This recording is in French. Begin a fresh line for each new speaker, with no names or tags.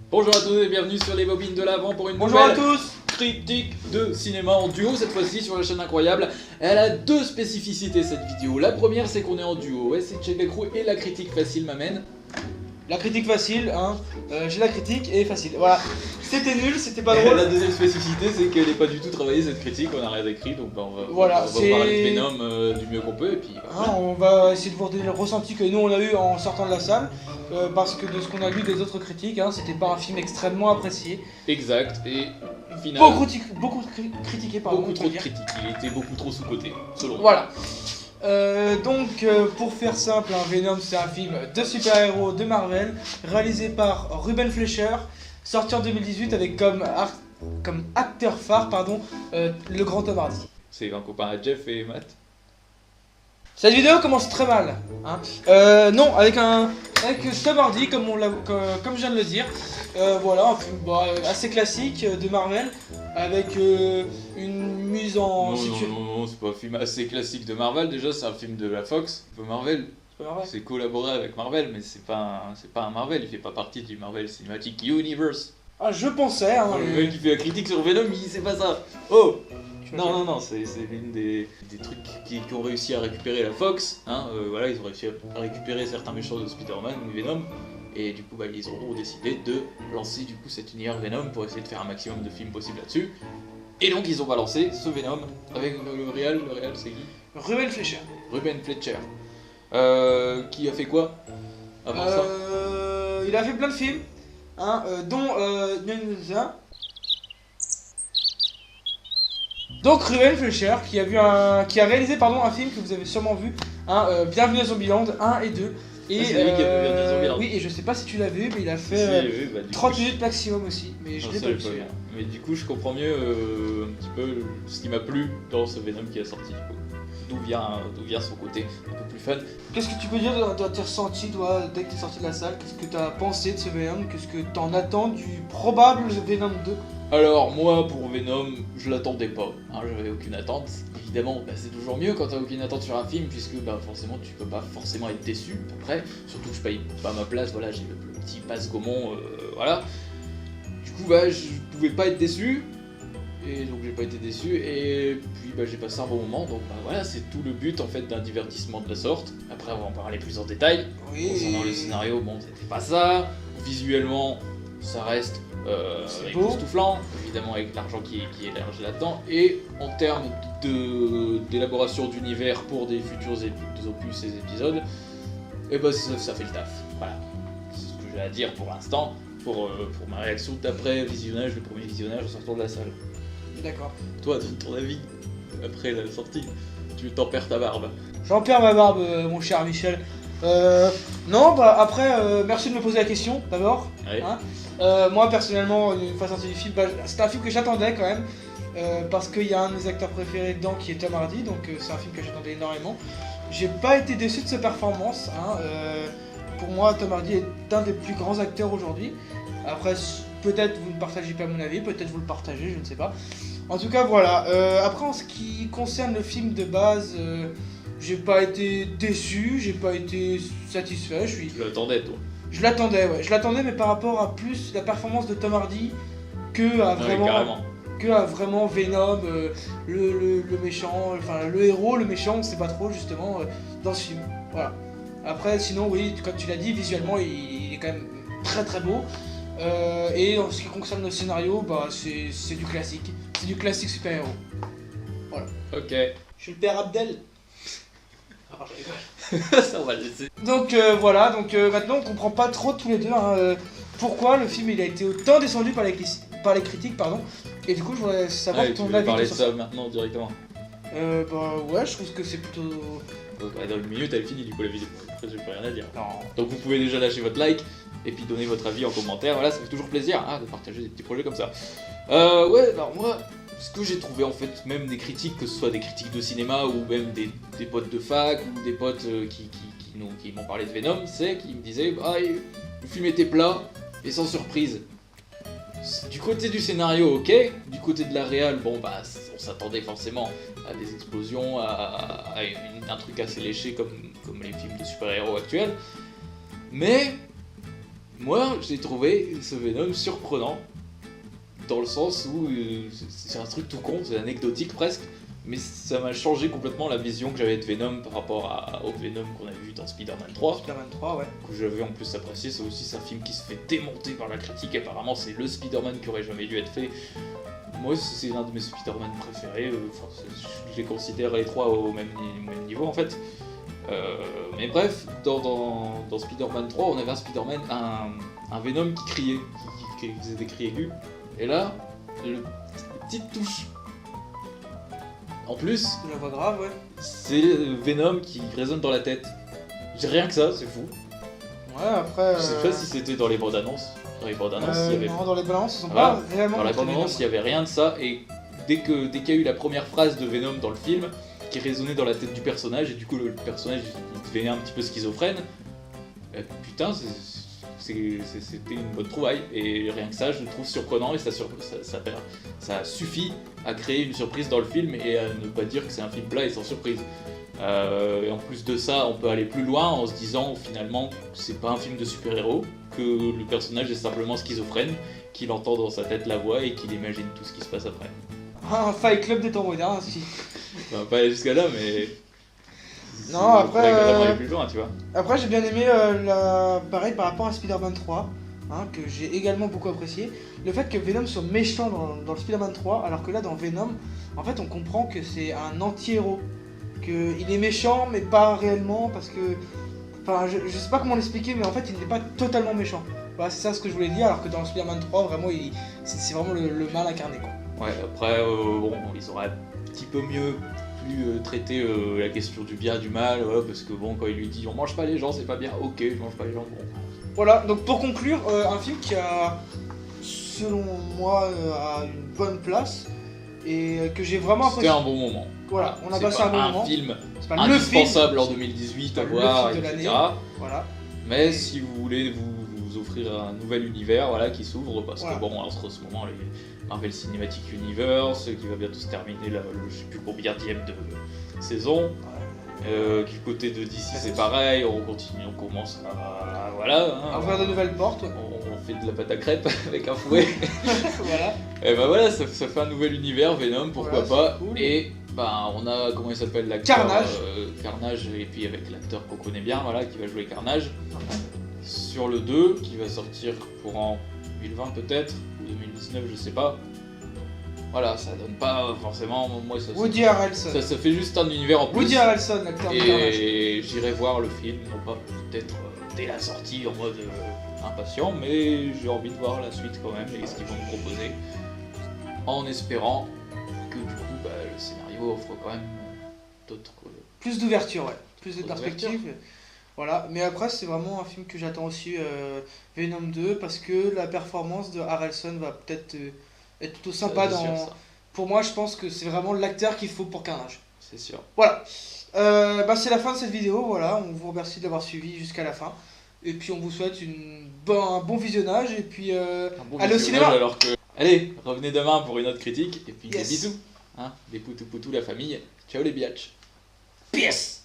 Bonjour à tous et bienvenue sur les bobines de l'avant pour une
Bonjour à
nouvelle
tous.
critique de cinéma en duo, cette fois-ci sur la chaîne Incroyable. Elle a deux spécificités cette vidéo. La première c'est qu'on est en duo, ouais, c'est Check Crew et la critique facile m'amène.
La critique facile, hein. J'ai la critique et facile. Voilà. C'était nul, c'était pas drôle.
La deuxième spécificité c'est qu'elle n'est pas du tout travaillée cette critique, on n'a rien écrit donc on va,
Voilà,
on va parler de Venom du mieux qu'on peut et puis
Hein, on va essayer de vous redonner le ressenti que nous on a eu en sortant de la salle. Parce que de ce qu'on a lu des autres critiques, hein, c'était pas un film extrêmement apprécié.
exact et final,
Beaucoup critiqué, pardon.
beaucoup trop de critiques, il était beaucoup trop sous-coté selon moi.
Voilà. Pour faire simple, hein, Venom c'est un film de super-héros de Marvel, réalisé par Ruben Fleischer, sorti en 2018 avec comme acteur phare le grand Tom Hardy.
C'est un copain à Jeff et Matt.
Cette vidéo commence très mal, hein. Non, avec Tom Hardy, comme je viens de le dire. Voilà, un film assez classique de Marvel, avec une mise en situation.
Non, c'est pas un film assez classique de Marvel. Déjà, c'est un film de la Fox. Marvel, c'est collaboré avec Marvel, mais c'est pas un Marvel. Il fait pas partie du Marvel Cinematic Universe.
Ah, je pensais, hein.
Le mec qui fait la critique sur Venom, c'est pas ça. Oh. Non, c'est l'une des trucs qui ont réussi à récupérer la Fox. Hein, voilà, ils ont réussi à récupérer certains méchants de Spider-Man ou Venom. Et du coup, ils ont décidé de lancer du coup cet univers Venom pour essayer de faire un maximum de films possible là-dessus. Et donc, ils ont balancé ce Venom avec le réal c'est qui?
Ruben Fleischer.
Ruben Fleischer. Qui a fait quoi avant ça?
Il a fait plein de films, hein, dont donc Ruben Fleischer qui a réalisé un film que vous avez sûrement vu, hein, Bienvenue à Zombieland 1 et 2. Et
c'est lui qui a fait Bienvenue à Zombieland.
oui, et je sais pas si tu l'as vu, mais il a fait
Oui,
30 minutes maximum aussi, mais je l'ai pas vu.
Mais du coup, je comprends mieux un petit peu ce qui m'a plu dans ce Venom qui est sorti. D'où vient son côté un peu plus fun.
Qu'est-ce que tu peux dire de tes ressentis, toi, dès que tu es sorti de la salle? Qu'est-ce que tu as pensé de ce Venom? Qu'est-ce que t'en attends du probable Venom 2?
Alors moi pour Venom, je l'attendais pas, hein, j'avais aucune attente. Évidemment, c'est toujours mieux quand t'as aucune attente sur un film puisque forcément tu peux pas forcément être déçu après. Surtout que je paye pas ma place, voilà, j'ai le petit passe Gaumont, voilà. Du coup je pouvais pas être déçu. Et donc j'ai pas été déçu et puis j'ai passé un bon moment donc voilà c'est tout le but en fait d'un divertissement de la sorte. Après on va en parler plus en détail.
Oui.
Concernant le scénario, c'était pas ça. Visuellement ça reste époustouflant, évidemment avec l'argent qui est élargi là-dedans. Et en termes d'élaboration d'univers pour des futurs opus et épisodes, et ça fait le taf. Voilà, c'est ce que j'ai à dire pour l'instant, pour ma réaction d'après visionnage, le premier visionnage en sortant de la salle.
D'accord.
Toi, donne ton avis après la sortie. Tu t'en perds ta barbe.
J'en perds ma barbe, mon cher Michel. Non, après, merci de me poser la question, d'abord.
Ouais.
Hein. Moi, personnellement, une fois sorti du film, c'est un film que j'attendais quand même. Parce qu'il y a un de mes acteurs préférés dedans qui est Tom Hardy, donc c'est un film que j'attendais énormément. J'ai pas été déçu de sa performance. Hein. Pour moi, Tom Hardy est un des plus grands acteurs aujourd'hui. Après, peut-être vous ne partagez pas mon avis, peut-être vous le partagez, je ne sais pas. En tout cas, voilà. Après, en ce qui concerne le film de base, j'ai pas été déçu, j'ai pas été satisfait.
Tu l'attendais, toi?
Je l'attendais, ouais. Je l'attendais, mais par rapport à plus la performance de Tom Hardy que à vraiment Venom, le méchant, enfin le héros, le méchant, on sait pas trop justement dans ce film. Voilà. Après, sinon, oui, comme tu l'as dit, visuellement, il est quand même très très beau. Et en ce qui concerne le scénario, c'est du classique. C'est du classique super-héros. Voilà.
Ok.
Je suis le père Abdel. Ah, je rigole.
Ça, on va le laisser.
Donc voilà, maintenant on comprend pas trop tous les deux pourquoi le film il a été autant descendu par les critiques, pardon. Et du coup, je voudrais savoir ton avis.
Parler de ça maintenant directement.
Ouais, je trouve que c'est plutôt.
Dans une minute, elle finit du coup la vidéo. Après, j'ai plus rien à dire.
Non.
Donc, vous pouvez déjà lâcher votre like et puis donner votre avis en commentaire. Voilà, ça fait toujours plaisir de partager des petits projets comme ça. Ouais, alors moi, ce que j'ai trouvé en fait, même des critiques, que ce soit des critiques de cinéma ou même des potes de fac ou des potes qui m'ont parlé de Venom, c'est qu'ils me disaient le film était plat et sans surprise. Du côté du scénario, ok. Du côté de la réal, on s'attendait forcément à des explosions, à un truc assez léché comme les films de super-héros actuels. Mais Moi, j'ai trouvé ce Venom surprenant, dans le sens où c'est un truc tout con, c'est anecdotique presque, mais ça m'a changé complètement la vision que j'avais de Venom par rapport au Venom qu'on avait vu dans Spider-Man 3.
Spider-Man 3, ouais.
Que j'avais en plus apprécié, c'est aussi un film qui se fait démonter par la critique, apparemment c'est le Spider-Man qui aurait jamais dû être fait. Moi c'est l'un de mes Spider-Man préférés, je les considère les trois au même niveau en fait. Mais bref, dans Spider-Man 3, on avait un Spider-Man, un Venom qui criait, qui faisait des cris aigus. Et là, les petites touches. En plus,
La voix grave, ouais.
c'est Venom qui résonne dans la tête. J'ai rien que ça, c'est fou.
Ouais, après.
Je sais pas si c'était dans les bandes annonces. Dans les bandes annonces, il y avait.
Non, dans les balances, ils sont
Voilà.
pas réellement.
Dans la
montré
bande annonce, il y avait rien de ça. Et dès qu'il y a eu la première phrase de Venom dans le film, qui résonnait dans la tête du personnage, et du coup le personnage il devenait un petit peu schizophrène. Putain, c'était une bonne trouvaille, et rien que ça je le trouve surprenant, et ça suffit à créer une surprise dans le film et à ne pas dire que c'est un film plat et sans surprise. Et en plus de ça, on peut aller plus loin en se disant finalement que c'est pas un film de super-héros, que le personnage est simplement schizophrène, qu'il entend dans sa tête la voix et qu'il imagine tout ce qui se passe après.
Un Fight Club des temps modernes, si.
On va pas aller jusqu'à là, mais.
Non, après,
on pourrait vraiment aller plus loin, tu vois.
Après, j'ai bien aimé, pareil, par rapport à Spider-Man 3, hein, que j'ai également beaucoup apprécié, le fait que Venom soit méchant dans le Spider-Man 3, alors que là, dans Venom, en fait, on comprend que c'est un anti-héros. Qu'il est méchant, mais pas réellement, parce que... Enfin, je sais pas comment l'expliquer, mais en fait, il n'est pas totalement méchant. Voilà, c'est ça ce que je voulais dire, alors que dans le Spider-Man 3, vraiment, c'est vraiment le mal incarné, quoi.
Ouais, après, bon, ils auraient un petit peu mieux pu traiter la question du bien et du mal, ouais, parce que bon, quand il lui dit on mange pas les gens, c'est pas bien, ok, je mange pas les gens, bon.
Voilà, donc pour conclure, un film qui a, selon moi, a une bonne place, et que j'ai vraiment
C'était
apprécié.
un bon moment.
Voilà, on a passé un bon moment.
C'est pas un film
C'est pas le film,
indispensable en 2018
c'est
à
pas
voir,
le film de
etc.
Voilà.
Mais si vous voulez vous offrir un nouvel univers, voilà, qui s'ouvre, parce
Voilà.
que bon, en ce moment, les Marvel Cinematic Universe, qui va bientôt se terminer, là, je sais plus combienième de saison. Du côté de DC, c'est pareil, on continue, on commence à. Voilà. Hein,
À ouvrir de nouvelles portes.
on fait de la pâte à crêpes avec un fouet.
Voilà.
Et bah voilà, ça fait un nouvel univers, Venom, pourquoi
Voilà,
pas.
c'est cool.
Et bah on a, comment il s'appelle l'acteur
Carnage.
Carnage, et puis avec l'acteur qu'on connaît bien, voilà, qui va jouer Carnage. Sur le 2, qui va sortir courant 2020 peut-être, ou 2019, je sais pas. Voilà, ça donne pas forcément, moi ça
Woody Harrelson.
ça fait juste un univers en plus.
Woody Harrelson, l'acteur de Carnage.
Et j'irai voir le film, non pas peut-être dès la sortie en mode impatient, mais j'ai envie de voir la suite quand même et ce qu'ils vont me proposer. En espérant que du coup bah, le scénario offre quand même d'autres.
Plus d'ouverture, ouais. Plus de
D'autres
perspective. Voilà, mais après c'est vraiment un film que j'attends aussi, Venom 2, parce que la performance de Harrelson va peut-être être plutôt sympa
C'est
dans...
sûr, ça.
Pour moi, je pense que c'est vraiment l'acteur qu'il faut pour Carnage.
C'est sûr.
Voilà. Bah, c'est la fin de cette vidéo, voilà. On vous remercie d'avoir suivi jusqu'à la fin. Et puis on vous souhaite un bon visionnage, et puis
Un bon
allez au
visionnage,
cinéma.
alors que. Allez, revenez demain pour une autre critique, et puis
Yes.
des bisous. Hein, des poutou la famille. Ciao les biatchs.
Peace.